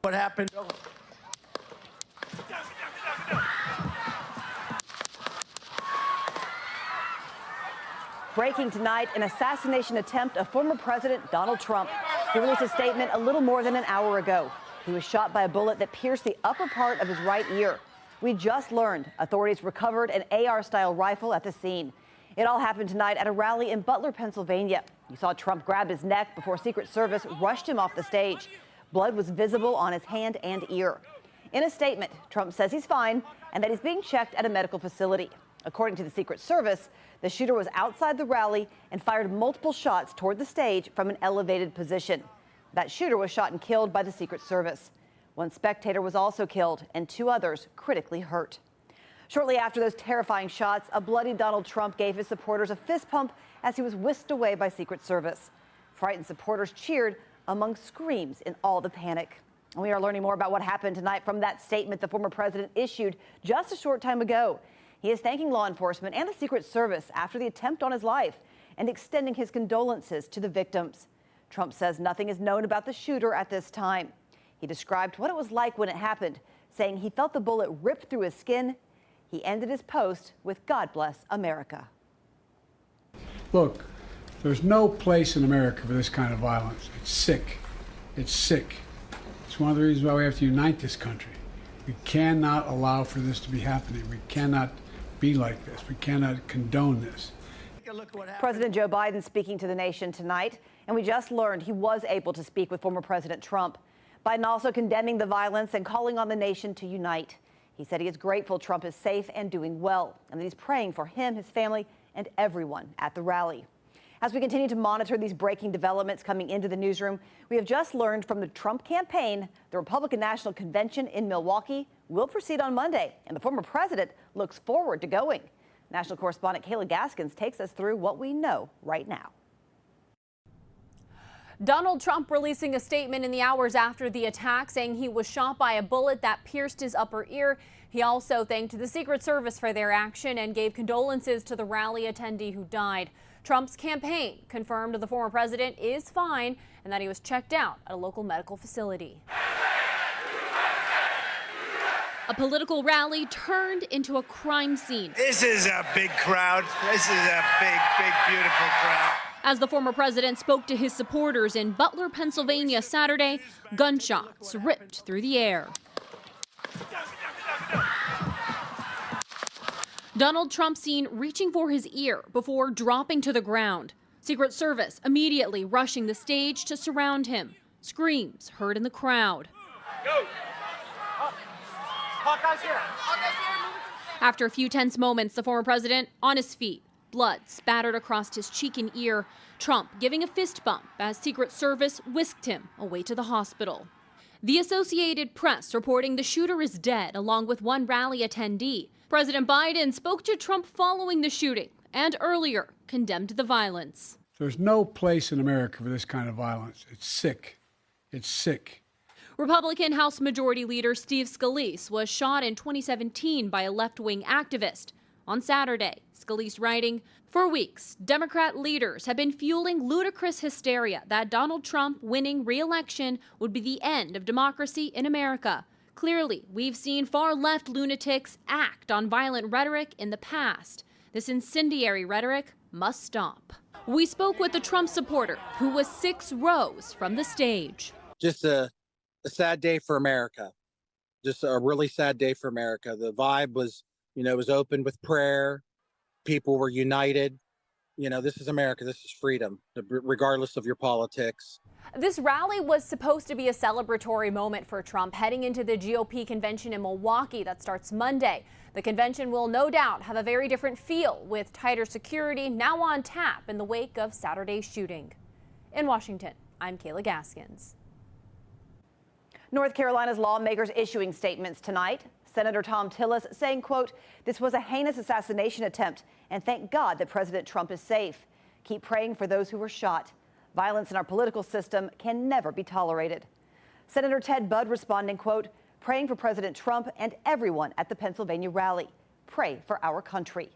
What happened? Breaking tonight, an assassination attempt of former President Donald Trump. He released a statement a little more than an hour ago. He was shot by a bullet that pierced the upper part of his right ear. We just learned authorities recovered an AR-style rifle at the scene. It all happened tonight at a rally in Butler, Pennsylvania. You saw Trump grab his neck before Secret Service rushed him off the stage. Blood was visible on his hand and ear. In a statement, Trump says he's fine and that he's being checked at a medical facility. According to the Secret Service, the shooter was outside the rally and fired multiple shots toward the stage from an elevated position. That shooter was shot and killed by the Secret Service. One spectator was also killed and 2 others critically hurt. Shortly after those terrifying shots, a bloody Donald Trump gave his supporters a fist pump as he was whisked away by Secret Service. Frightened supporters cheered among screams in all the panic. And we are learning more about what happened tonight from that statement the former president issued just a short time ago. He is thanking law enforcement and the Secret Service after the attempt on his life and extending his condolences to the victims. Trump says nothing is known about the shooter at this time. He described what it was like when it happened, saying he felt the bullet rip through his skin. He ended his post with "God bless America." Look, there's no place in America for this kind of violence. It's sick. It's sick. It's one of the reasons why we have to unite this country. We cannot allow for this to be happening. We cannot be like this. We cannot condone this. President Joe Biden speaking to the nation tonight, and we just learned he was able to speak with former President Trump. Biden also condemning the violence and calling on the nation to unite. He said he is grateful Trump is safe and doing well, and that he's praying for him, his family, and everyone at the rally. As we continue to monitor these breaking developments coming into the newsroom, we have just learned from the Trump campaign the Republican National Convention in Milwaukee will proceed on Monday, and the former president looks forward to going. National correspondent Kayla Gaskins takes us through what we know right now. Donald Trump releasing a statement in the hours after the attack, saying he was shot by a bullet that pierced his upper ear. He also thanked the Secret Service for their action and gave condolences to the rally attendee who died. Trump's campaign confirmed the former president is fine and that he was checked out at a local medical facility. A political rally turned into a crime scene. This is a big crowd. This is a big, beautiful crowd. As the former president spoke to his supporters in Butler, Pennsylvania Saturday, gunshots ripped through the air. Donald Trump seen reaching for his ear before dropping to the ground. Secret Service immediately rushing the stage to surround him. Screams heard in the crowd. Go. After a few tense moments, the former president on his feet, blood spattered across his cheek and ear, Trump giving a fist bump as Secret Service whisked him away to the hospital. The Associated Press reporting the shooter is dead, along with one rally attendee. President Biden spoke to Trump following the shooting and earlier condemned the violence. There's no place in America for this kind of violence. It's sick. It's sick. Republican House Majority Leader Steve Scalise was shot in 2017 by a left-wing activist. On Saturday, Scalise writing, "For weeks, Democrat leaders have been fueling ludicrous hysteria that Donald Trump winning re-election would be the end of democracy in America. Clearly, we've seen far-left lunatics act on violent rhetoric in the past. This incendiary rhetoric must stop." We spoke with a Trump supporter who was 6 rows from the stage. Just a sad day for America. Just a really sad day for America. The vibe was, it was open with prayer. People were united. This is America. This is freedom, regardless of your politics. This rally was supposed to be a celebratory moment for Trump heading into the GOP convention in Milwaukee that starts Monday. The convention will no doubt have a very different feel with tighter security now on tap in the wake of Saturday's shooting. In Washington, I'm Kayla Gaskins. North Carolina's lawmakers issuing statements tonight. Senator Thom Tillis saying, quote, "This was a heinous assassination attempt, and thank God that President Trump is safe. Keep praying for those who were shot. Violence in our political system can never be tolerated." Senator Ted Budd responding, quote, "Praying for President Trump and everyone at the Pennsylvania rally. Pray for our country."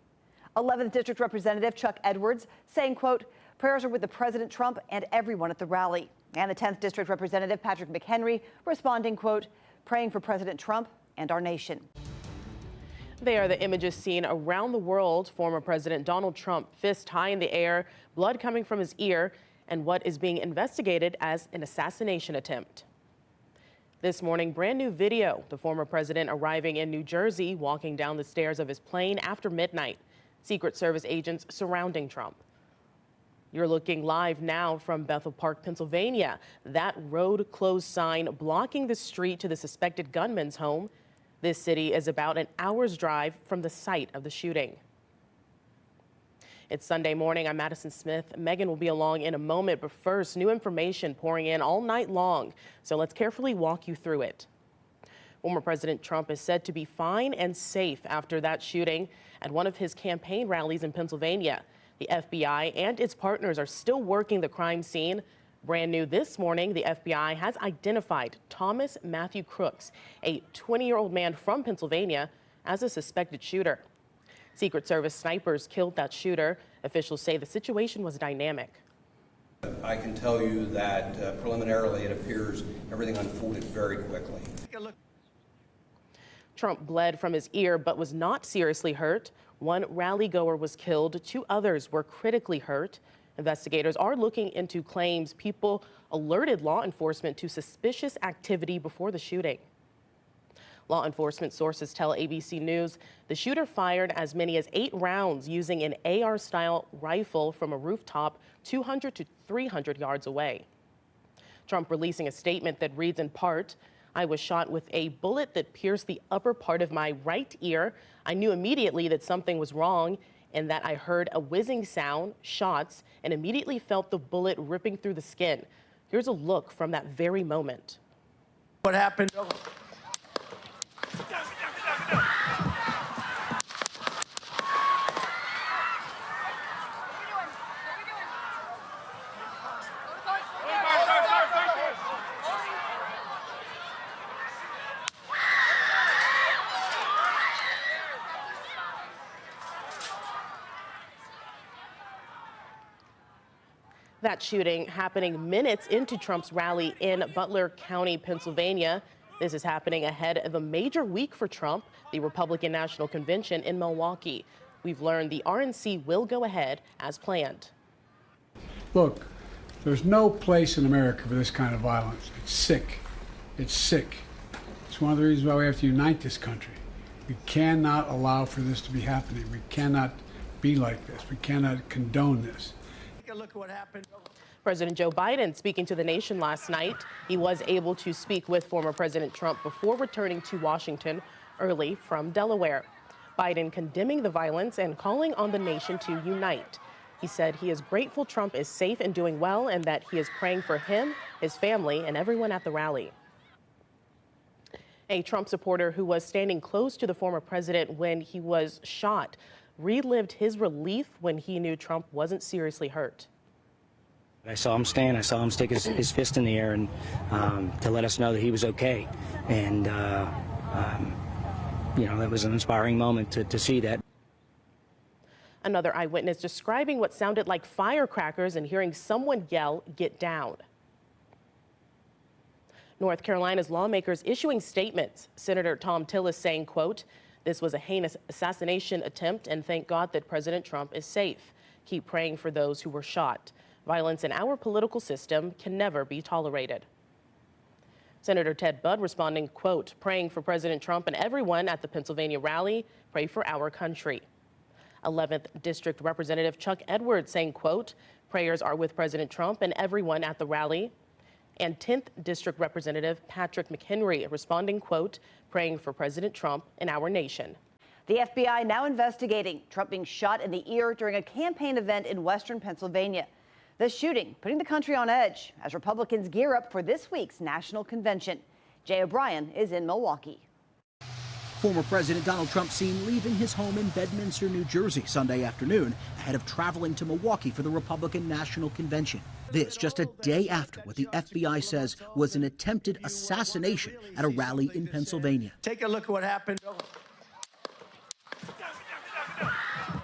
11th District Representative Chuck Edwards saying, quote, "Prayers are with the President Trump and everyone at the rally." And the 10th District Representative Patrick McHenry responding, quote, praying for President Trump and our nation. They are the images seen around the world. Former President Donald Trump, fist high in the air, blood coming from his ear, and what is being investigated as an assassination attempt. This morning, brand new video. The former president arriving in New Jersey, walking down the stairs of his plane after midnight. Secret Service agents surrounding Trump. You're looking live now from Bethel Park, Pennsylvania. That road closed sign blocking the street to the suspected gunman's home. This city is about an hour's drive from the site of the shooting. It's Sunday morning. I'm Madison Smith. Megan will be along in a moment, but first, new information pouring in all night long. So let's carefully walk you through it. Former President Trump is said to be fine and safe after that shooting at one of his campaign rallies in Pennsylvania. The FBI and its partners are still working the crime scene. Brand new this morning, the FBI has identified Thomas Matthew Crooks, a 20-year-old man from Pennsylvania, as a suspected shooter. Secret Service snipers killed that shooter. Officials say the situation was dynamic. I can tell you that preliminarily it appears everything unfolded very quickly. Trump bled from his ear but was not seriously hurt. One rally goer was killed. 2 others were critically hurt. Investigators are looking into claims people alerted law enforcement to suspicious activity before the shooting. Law enforcement sources tell ABC News the shooter fired as many as 8 rounds using an AR-style rifle from a rooftop 200 to 300 yards away. Trump releasing a statement that reads in part, I was shot with a bullet that pierced the upper part of my right ear. I knew immediately that something was wrong and that I heard a whizzing sound, shots, and immediately felt the bullet ripping through the skin. Here's a look from that very moment. What happened? That shooting happening minutes into Trump's rally in Butler County, Pennsylvania. This is happening ahead of a major week for Trump, the Republican National Convention in Milwaukee. We've learned the RNC will go ahead as planned. Look, there's no place in America for this kind of violence. It's sick. It's sick. It's one of the reasons why we have to unite this country. We cannot allow for this to be happening. We cannot be like this. We cannot condone this. Take a look at what happened. President Joe Biden speaking to the nation last night. He was able to speak with former President Trump before returning to Washington early from Delaware. Biden condemning the violence and calling on the nation to unite. He said he is grateful Trump is safe and doing well and that he is praying for him, his family, and everyone at the rally. A Trump supporter who was standing close to the former president when he was shot relived his relief when he knew Trump wasn't seriously hurt. I saw him stand. I saw him stick his fist in the air and to let us know that he was okay. And, you know, that was an inspiring moment to see that. Another eyewitness describing what sounded like firecrackers and hearing someone yell, "Get down." North Carolina's lawmakers issuing statements. Senator Tom Tillis saying, quote, this was a heinous assassination attempt and thank God that President Trump is safe. Keep praying for those who were shot. Violence in our political system can never be tolerated. Senator Ted Budd responding, quote, praying for President Trump and everyone at the Pennsylvania rally, pray for our country. 11th District Representative Chuck Edwards saying, quote, prayers are with President Trump and everyone at the rally. And 10th District Representative Patrick McHenry responding, quote, praying for President Trump and our nation. The FBI now investigating Trump being shot in the ear during a campaign event in western Pennsylvania. The shooting putting the country on edge as Republicans gear up for this week's national convention. Jay O'Brien is in Milwaukee. Former President Donald Trump seen leaving his home in Bedminster, New Jersey Sunday afternoon ahead of traveling to Milwaukee for the Republican National Convention. This just a day after what the FBI says was an attempted assassination at a rally in Pennsylvania. Take a look at what happened.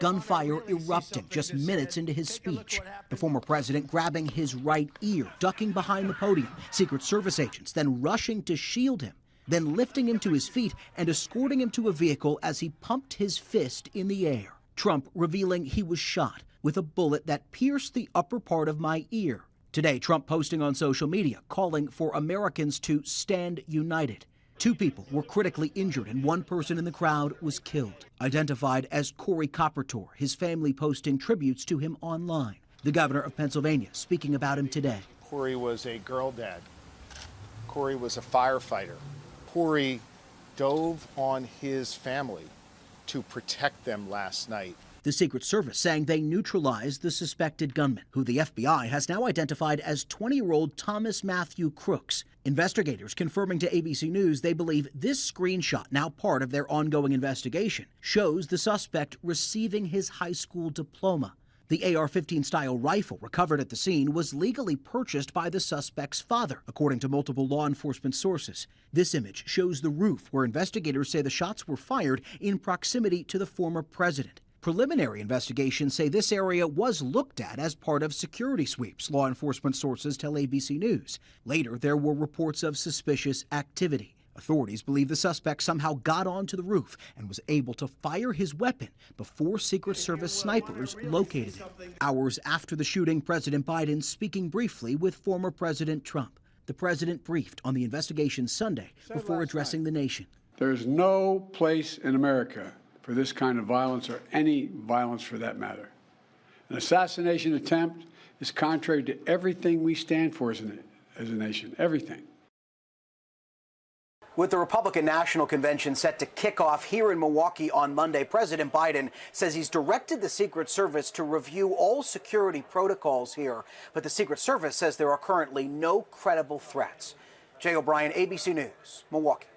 gunfire erupting just minutes into his speech. The former president grabbing his right ear, ducking behind the podium, Secret Service agents then rushing to shield him, then lifting him to his feet and escorting him to a vehicle as he pumped his fist in the air. Trump revealing he was shot with a bullet that pierced the upper part of my ear. Today, Trump posting on social media, calling for Americans to stand united. 2 people were critically injured and 1 person in the crowd was killed. Identified as Corey Coppertor, his family posting tributes to him online. The governor of Pennsylvania speaking about him today. Corey was a girl dad. Corey was a firefighter. Corey dove on his family to protect them last night. The Secret Service saying they neutralized the suspected gunman, who the FBI has now identified as 20-year-old Thomas Matthew Crooks. Investigators confirming to ABC News they believe this screenshot, now part of their ongoing investigation, shows the suspect receiving his high school diploma. The AR-15 style rifle recovered at the scene was legally purchased by the suspect's father, according to multiple law enforcement sources. This image shows the roof where investigators say the shots were fired in proximity to the former president. Preliminary investigations say this area was looked at as part of security sweeps, law enforcement sources tell ABC News. Later, there were reports of suspicious activity. Authorities believe the suspect somehow got onto the roof and was able to fire his weapon before Secret Service snipers located him. Hours after the shooting, President Biden speaking briefly with former President Trump. The president briefed on the investigation Sunday before addressing the nation. There's no place in America for this kind of violence, or any violence for that matter. An assassination attempt is contrary to everything we stand for as a nation, everything. With the Republican National Convention set to kick off here in Milwaukee on Monday, President Biden says he's directed the Secret Service to review all security protocols here. But the Secret Service says there are currently no credible threats. Jay O'Brien, ABC News, Milwaukee.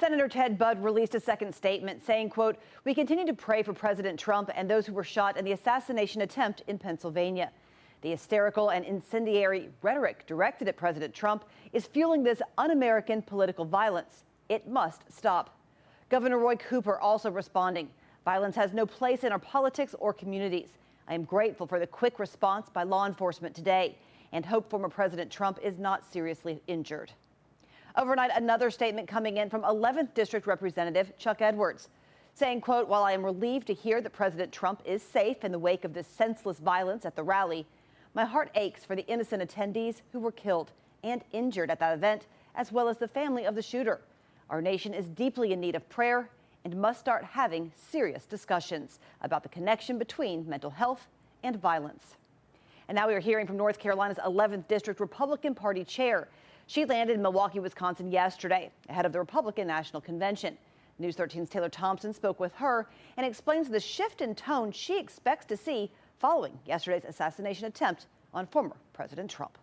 Senator Ted Budd released a second statement saying, quote, "We continue to pray for President Trump and those who were shot in the assassination attempt in Pennsylvania. The hysterical and incendiary rhetoric directed at President Trump is fueling this un-American political violence. It must stop." Governor Roy Cooper also responding. "Violence has no place in our politics or communities. I am grateful for the quick response by law enforcement today and hope former President Trump is not seriously injured." Overnight, another statement coming in from 11th District Representative Chuck Edwards, saying, quote, "While I am relieved to hear that President Trump is safe in the wake of this senseless violence at the rally, my heart aches for the innocent attendees who were killed and injured at that event, as well as the family of the shooter. Our nation is deeply in need of prayer and must start having serious discussions about the connection between mental health and violence." And now we are hearing from North Carolina's 11th District Republican Party chair. She landed in Milwaukee, Wisconsin yesterday ahead of the Republican National Convention. News 13's Taylor Thompson spoke with her and explains the shift in tone she expects to see following yesterday's assassination attempt on former President Trump.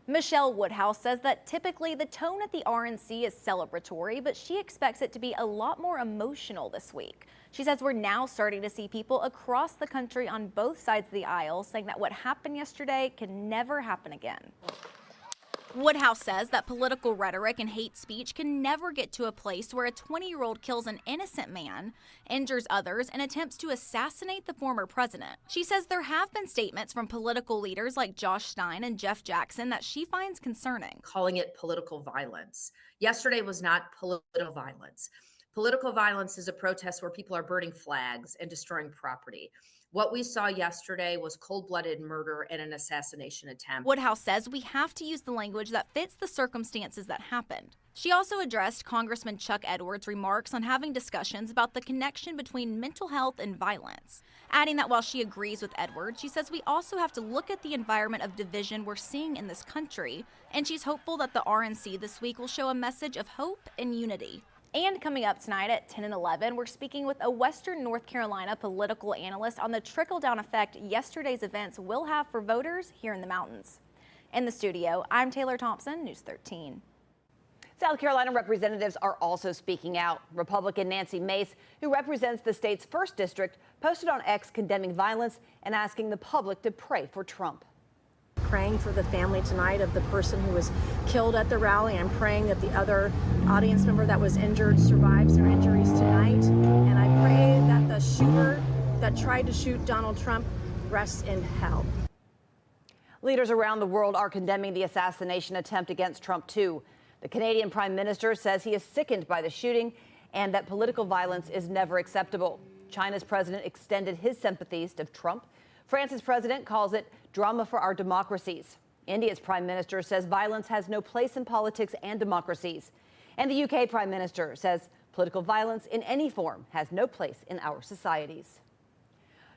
Michelle Woodhouse says that typically the tone at the RNC is celebratory, but she expects it to be a lot more emotional this week. She says we're now starting to see people across the country on both sides of the aisle saying that what happened yesterday can never happen again. Woodhouse says that political rhetoric and hate speech can never get to a place where a 20-year-old kills an innocent man, injures others, and attempts to assassinate the former president. She says there have been statements from political leaders like Josh Stein and Jeff Jackson that she finds concerning. Calling it political violence. Yesterday was not political violence. Political violence is a protest where people are burning flags and destroying property. What we saw yesterday was cold-blooded murder and an assassination attempt. Woodhouse says we have to use the language that fits the circumstances that happened. She also addressed Congressman Chuck Edwards' remarks on having discussions about the connection between mental health and violence, adding that while she agrees with Edwards, she says we also have to look at the environment of division we're seeing in this country, and she's hopeful that the RNC this week will show a message of hope and unity. And coming up tonight at 10 and 11, we're speaking with a Western North Carolina political analyst on the trickle-down effect yesterday's events will have for voters here in the mountains. In the studio, I'm Taylor Thompson, News 13. South Carolina representatives are also speaking out. Republican Nancy Mace, who represents the state's 1st district, posted on X condemning violence and asking the public to pray for Trump. Praying for the family tonight of the person who was killed at the rally. I'm praying that the other audience member that was injured survives their injuries tonight. And I pray that the the shooter that tried to shoot Donald Trump rests in hell. Leaders around the world are condemning the assassination attempt against Trump, too. The Canadian Prime Minister says he is sickened by the shooting and that political violence is never acceptable. China's president extended his sympathies to Trump. France's president calls it drama for our democracies. India's prime minister says violence has no place in politics and democracies. And the UK prime minister says political violence in any form has no place in our societies.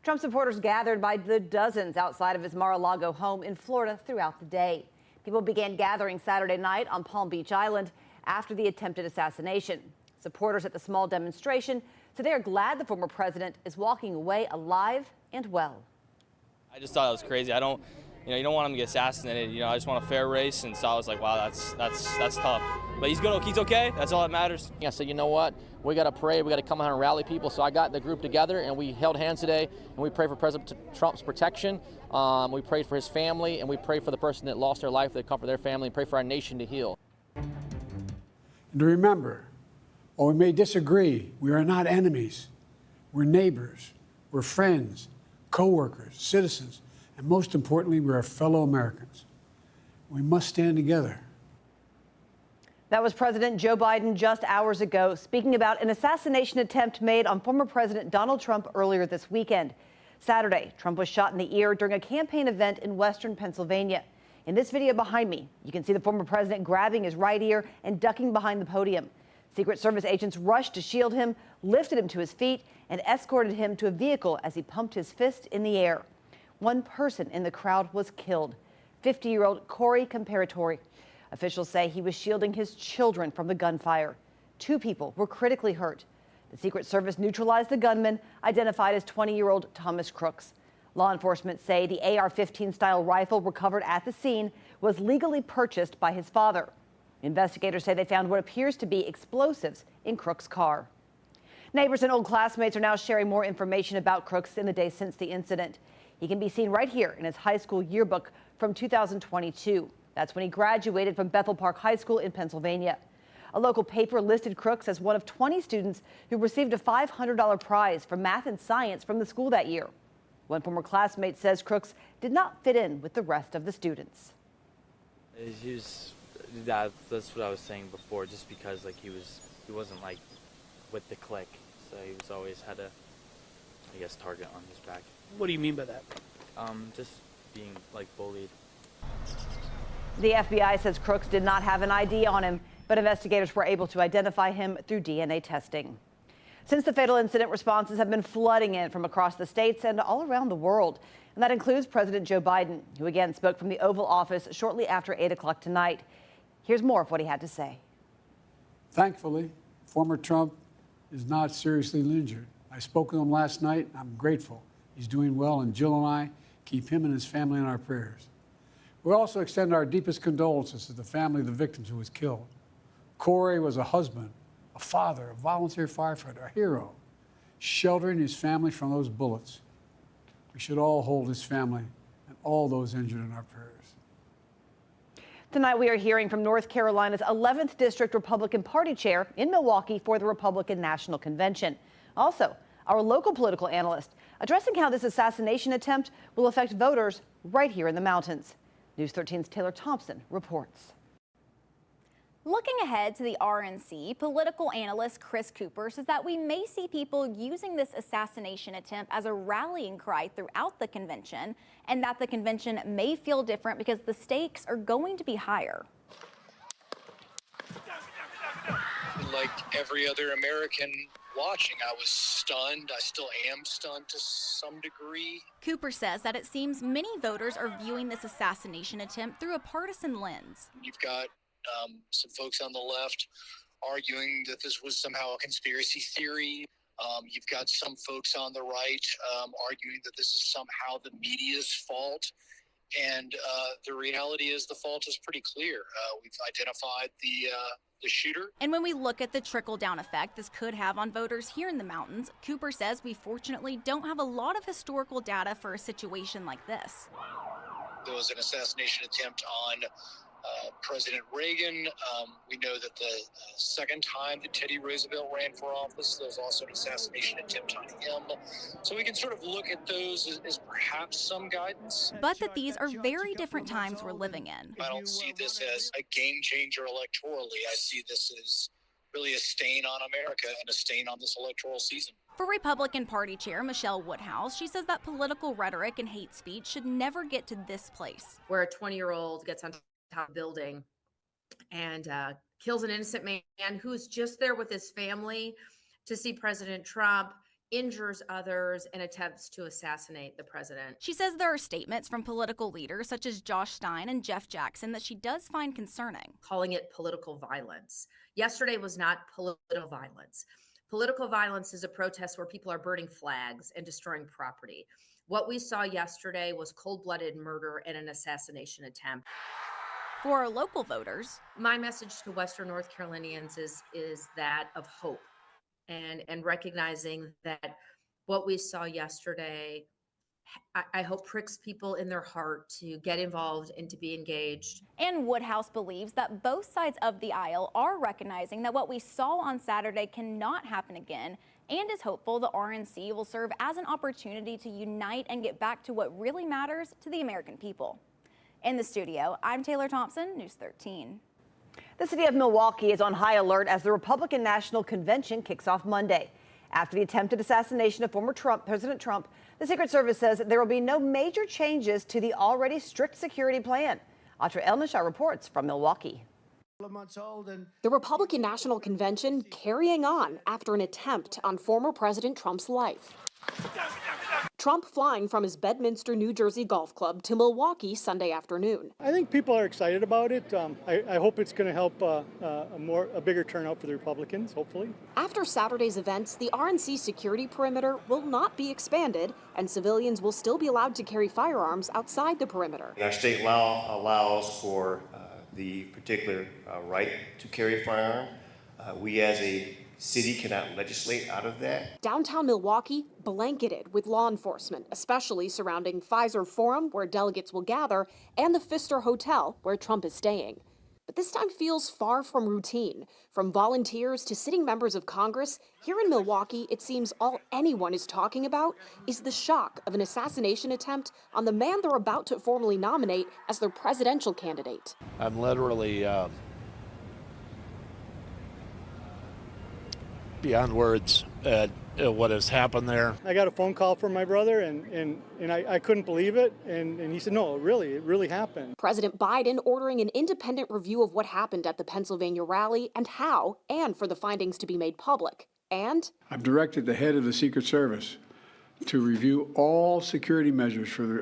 Trump supporters gathered by the dozens outside of his Mar-a-Lago home in Florida throughout the day. People began gathering Saturday night on Palm Beach Island after the attempted assassination. Supporters at the small demonstration said they are glad the former president is walking away alive and well. I just thought it was crazy. You don't want him to get assassinated. I just want a fair race, and so I was like, wow, that's tough. But he's good. He's okay. That's all that matters. I said, you know what? We got to pray. We got to come out and rally people. So I got the group together, and we held hands today, and we prayed for President Trump's protection. We prayed for his family, and we prayed for the person that lost their life, that comfort their family, and pray for our nation to heal. And to remember, while we may disagree, we are not enemies. We're neighbors. We're friends, co-workers, citizens, and most importantly, we're fellow Americans. We must stand together. That was President Joe Biden just hours ago, speaking about an assassination attempt made on former President Donald Trump earlier this weekend. Saturday, Trump was shot in the ear during a campaign event in western Pennsylvania. In this video behind me, you can see the former president grabbing his right ear and ducking behind the podium. Secret Service agents rushed to shield him, lifted him to his feet, and escorted him to a vehicle as he pumped his fist in the air. One person in the crowd was killed, 50-year-old Corey Comparatori. Officials say he was shielding his children from the gunfire. 2 people were critically hurt. The Secret Service neutralized the gunman, identified as 20-year-old Thomas Crooks. Law enforcement say the AR-15 style rifle recovered at the scene was legally purchased by his father. Investigators say they found what appears to be explosives in Crooks' car. Neighbors and old classmates are now sharing more information about Crooks in the days since the incident. He can be seen right here in his high school yearbook from 2022. That's when he graduated from Bethel Park High School in Pennsylvania. A local paper listed Crooks as one of 20 students who received a $500 prize for math and science from the school that year. One former classmate says Crooks did not fit in with the rest of the students. That's what I was saying before, just because he wasn't with the clique, so he was always had a target on his back. What do you mean by that? Just being bullied. The FBI says Crooks did not have an ID on him, but investigators were able to identify him through DNA testing. Since the fatal incident, responses have been flooding in from across the states and all around the world. And that includes President Joe Biden, who again spoke from the Oval Office shortly after 8 o'clock tonight. Here's more of what he had to say. Thankfully, former Trump is not seriously injured. I spoke with him last night. I'm grateful. He's doing well, and Jill and I keep him and his family in our prayers. We also extend our deepest condolences to the family of the victims who was killed. Corey was a husband, a father, a volunteer firefighter, a hero, sheltering his family from those bullets. We should all hold his family and all those injured in our prayers. Tonight, we are hearing from North Carolina's 11th District Republican Party chair in Milwaukee for the Republican National Convention. Also, our local political analyst addressing how this assassination attempt will affect voters right here in the mountains. News 13's Taylor Thompson reports. Looking ahead to the RNC, political analyst Chris Cooper says that we may see people using this assassination attempt as a rallying cry throughout the convention, and that the convention may feel different because the stakes are going to be higher. Like every other American watching, I was stunned. I still am stunned to some degree. Cooper says that it seems many voters are viewing this assassination attempt through a partisan lens. You've got some folks on the left arguing that this was somehow a conspiracy theory. You've got some folks on the right arguing that this is somehow the media's fault. And the reality is the fault is pretty clear. We've identified the shooter. And when we look at the trickle-down effect this could have on voters here in the mountains, Cooper says we fortunately don't have a lot of historical data for a situation like this. There was an assassination attempt on President Reagan. We know that the second time that Teddy Roosevelt ran for office, there was also an assassination attempt on him. So we can sort of look at those as perhaps some guidance. But that these are very different times we're living in. I don't see this as a game changer electorally. I see this as really a stain on America and a stain on this electoral season. For Republican Party Chair Michelle Woodhouse, she says that political rhetoric and hate speech should never get to this place. Where a 20-year-old gets on top of a building and kills an innocent man who's just there with his family to see President Trump, injures others, and attempts to assassinate the president. She says there are statements from political leaders such as Josh Stein and Jeff Jackson that she does find concerning. Calling it political violence. Yesterday was not political violence. Political violence is a protest where people are burning flags and destroying property. What we saw yesterday was cold-blooded murder and an assassination attempt. For our local voters, my message to Western North Carolinians is that of hope and recognizing that what we saw yesterday, I hope pricks people in their heart to get involved and to be engaged. And Woodhouse believes that both sides of the aisle are recognizing that what we saw on Saturday cannot happen again, and is hopeful the RNC will serve as an opportunity to unite and get back to what really matters to the American people. In the studio, I'm Taylor Thompson, News 13. The city of Milwaukee is on high alert as the Republican National Convention kicks off Monday. After the attempted assassination of former President Trump, the Secret Service says there will be no major changes to the already strict security plan. Atra El-Nashar reports from Milwaukee. The Republican National Convention carrying on after an attempt on former President Trump's life. Trump flying from his Bedminster, New Jersey golf club to Milwaukee Sunday afternoon. I think people are excited about it. I hope it's going to help a bigger turnout for the Republicans, hopefully. After Saturday's events, the RNC security perimeter will not be expanded, and civilians will still be allowed to carry firearms outside the perimeter. Our state law allows for the particular right to carry a firearm. We as a city cannot legislate out of that. Downtown Milwaukee blanketed with law enforcement, especially surrounding Pfizer Forum, where delegates will gather, and the Pfister Hotel, where Trump is staying. But this time feels far from routine. From volunteers to sitting members of Congress, here in Milwaukee, it seems all anyone is talking about is the shock of an assassination attempt on the man they're about to formally nominate as their presidential candidate. I'm literally beyond words at what has happened there. I got a phone call from my brother, and I couldn't believe it. And he said, no, it really happened. President Biden ordering an independent review of what happened at the Pennsylvania rally and how, and for the findings to be made public. And I've directed the head of the Secret Service to review all security measures for the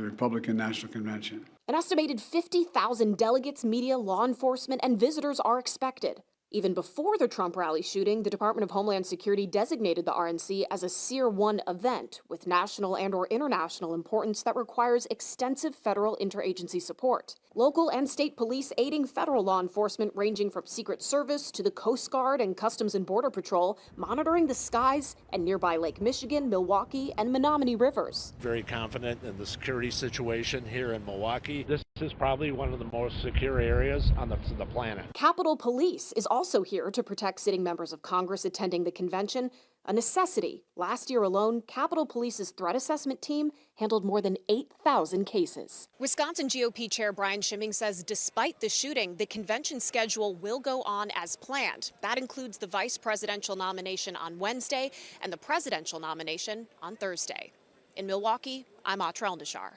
Republican National Convention. An estimated 50,000 delegates, media, law enforcement, and visitors are expected. Even before the Trump rally shooting, the Department of Homeland Security designated the RNC as a Tier 1 event with national and/or international importance that requires extensive federal interagency support. Local and state police aiding federal law enforcement ranging from Secret Service to the Coast Guard and Customs and Border Patrol, monitoring the skies and nearby Lake Michigan, Milwaukee, and Menominee rivers. Very confident in the security situation here in Milwaukee. This is probably one of the most secure areas on the planet. Capitol Police is also here to protect sitting members of Congress attending the convention, a necessity. Last year alone, Capitol Police's threat assessment team handled more than 8,000 cases. Wisconsin GOP Chair Brian Schimming says despite the shooting, the convention schedule will go on as planned. That includes the vice presidential nomination on Wednesday and the presidential nomination on Thursday. In Milwaukee, I'm Atra El-Nashar.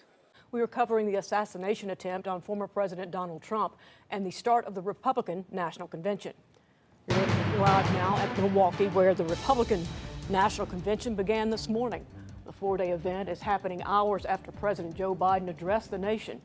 We are covering the assassination attempt on former President Donald Trump and the start of the Republican National Convention. We're live now at Milwaukee, where the Republican National Convention began this morning. The four-day event is happening hours after President Joe Biden addressed the nation.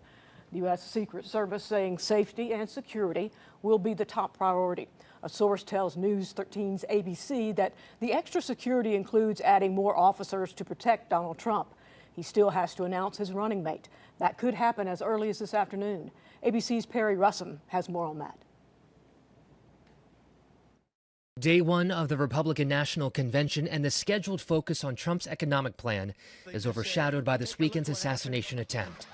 The U.S. Secret Service saying safety and security will be the top priority. A source tells News 13's ABC that the extra security includes adding more officers to protect Donald Trump. He still has to announce his running mate. That could happen as early as this afternoon. ABC's Perry Russum has more on that. Day one of the Republican National Convention and the scheduled focus on Trump's economic plan is overshadowed by this weekend's assassination attempt.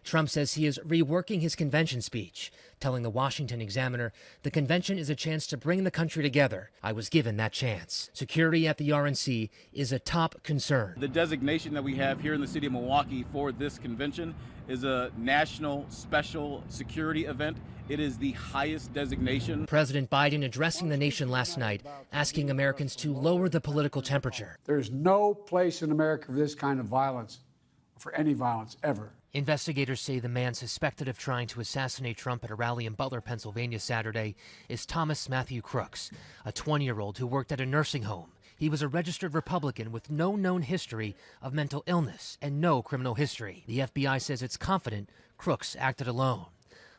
Trump says he is reworking his convention speech, telling the Washington Examiner the convention is a chance to bring the country together. I was given that chance. Security at the RNC is a top concern. The designation that we have here in the city of Milwaukee for this convention is a national special security event. It is the highest designation. President Biden addressing the nation last night, asking Americans to lower the political temperature. There's no place in America for this kind of violence, for any violence ever. Investigators say the man suspected of trying to assassinate Trump at a rally in Butler, Pennsylvania Saturday is Thomas Matthew Crooks, a 20-year-old who worked at a nursing home. He was a registered Republican with no known history of mental illness and no criminal history. The FBI says it's confident Crooks acted alone.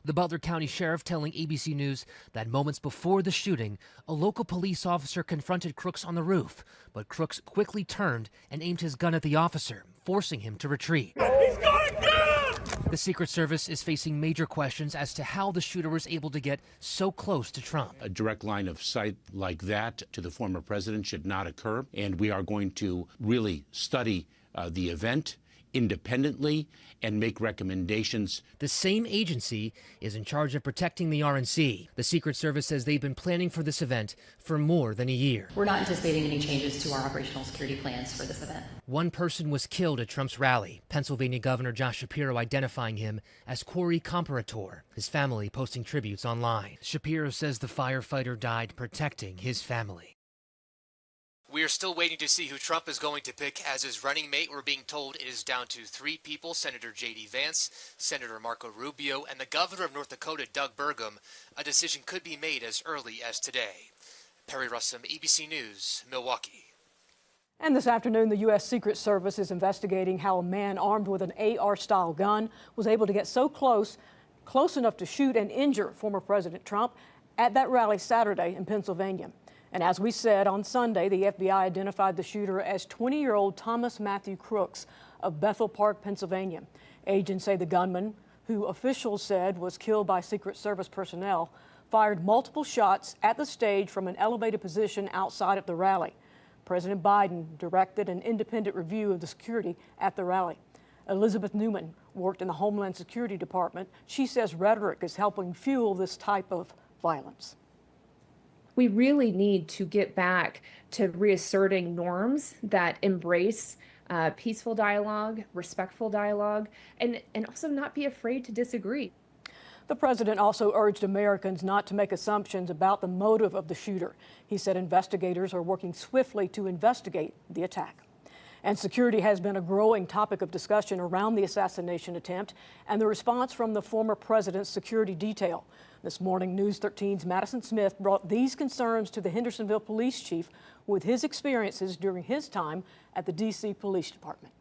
The Butler County Sheriff telling ABC News that moments before the shooting, a local police officer confronted Crooks on the roof, but Crooks quickly turned and aimed his gun at the officer, forcing him to retreat. He's going down! The Secret Service is facing major questions as to how the shooter was able to get so close to Trump. A direct line of sight like that to the former president should not occur, and we are going to really study the event independently and make recommendations. The same agency is in charge of protecting the RNC. The Secret Service says they've been planning for this event for more than a year. We're not anticipating any changes to our operational security plans for this event. One person was killed at Trump's rally. Pennsylvania Governor Josh Shapiro identifying him as Corey Comparator, his family posting tributes online. Shapiro says the firefighter died protecting his family. We are still waiting to see who Trump is going to pick as his running mate. We're being told it is down to 3 people, Senator J.D. Vance, Senator Marco Rubio, and the governor of North Dakota, Doug Burgum. A decision could be made as early as today. Perry Russum, ABC News, Milwaukee. And this afternoon, the U.S. Secret Service is investigating how a man armed with an AR-style gun was able to get so close enough to shoot and injure former President Trump at that rally Saturday in Pennsylvania. And as we said on Sunday, the FBI identified the shooter as 20-year-old Thomas Matthew Crooks of Bethel Park, Pennsylvania. Agents say the gunman, who officials said was killed by Secret Service personnel, fired multiple shots at the stage from an elevated position outside of the rally. President Biden directed an independent review of the security at the rally. Elizabeth Newman worked in the Homeland Security Department. She says rhetoric is helping fuel this type of violence. We really need to get back to reasserting norms that embrace peaceful dialogue, respectful dialogue, and also not be afraid to disagree. The president also urged Americans not to make assumptions about the motive of the shooter. He said investigators are working swiftly to investigate the attack. And security has been a growing topic of discussion around the assassination attempt and the response from the former president's security detail. This morning, News 13's Madison Smith brought these concerns to the Hendersonville police chief with his experiences during his time at the D.C. Police Department.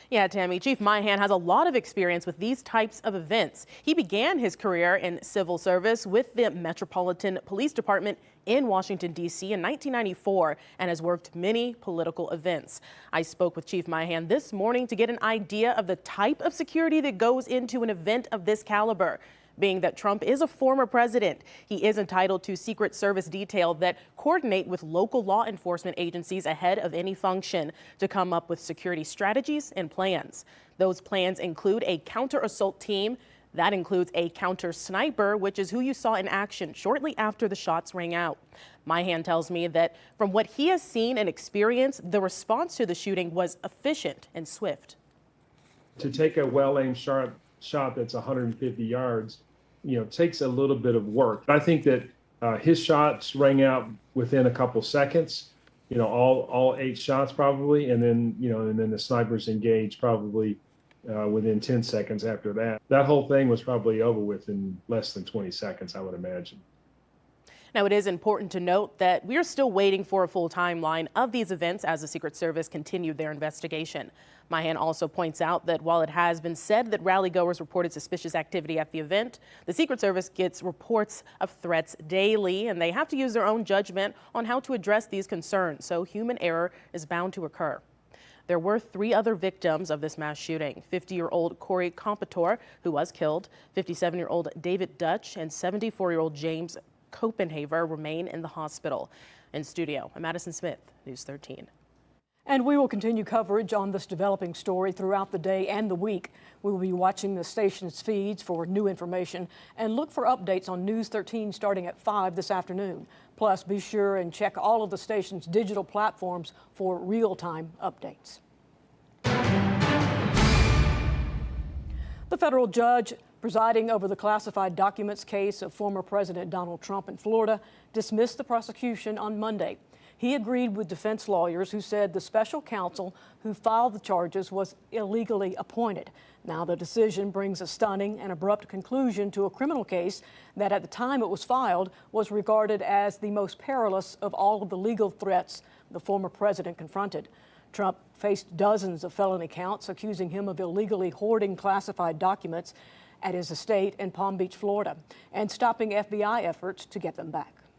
Yeah, Tammy, Chief Myhan has a lot of experience with these types of events. He began his career in civil service with the Metropolitan Police Department in Washington, D.C. in 1994 and has worked many political events. I spoke with Chief Myhan this morning to get an idea of the type of security that goes into an event of this caliber. Being that Trump is a former president, he is entitled to Secret Service detail that coordinate with local law enforcement agencies ahead of any function to come up with security strategies and plans. Those plans include a counter-assault team. That includes a counter-sniper, which is who you saw in action shortly after the shots rang out. Myhan tells me that from what he has seen and experienced, the response to the shooting was efficient and swift. To take a well-aimed shot that's 150 yards, takes a little bit of work. I think that his shots rang out within a couple seconds, all 8 shots probably, and then the snipers engaged probably within 10 seconds after that. That whole thing was probably over with in less than 20 seconds, I would imagine. Now, it is important to note that we are still waiting for a full timeline of these events as the Secret Service continued their investigation. Myhan also points out that while it has been said that rally-goers reported suspicious activity at the event, the Secret Service gets reports of threats daily, and they have to use their own judgment on how to address these concerns, so human error is bound to occur. There were 3 other victims of this mass shooting. 50-year-old Corey Comparator, who was killed, 57-year-old David Dutch, and 74-year-old James Copenhaver remain in the hospital. In studio, I'm Madison Smith, News 13. And we will continue coverage on this developing story throughout the day and the week. We will be watching the station's feeds for new information and look for updates on News 13 starting at 5 this afternoon. Plus, be sure and check all of the station's digital platforms for real-time updates. The federal judge presiding over the classified documents case of former President Donald Trump in Florida dismissed the prosecution on Monday. He agreed with defense lawyers who said the special counsel who filed the charges was illegally appointed. Now the decision brings a stunning and abrupt conclusion to a criminal case that at the time it was filed was regarded as the most perilous of all of the legal threats the former president confronted. Trump faced dozens of felony counts accusing him of illegally hoarding classified documents at his estate in Palm Beach, Florida, and stopping FBI efforts to get them back.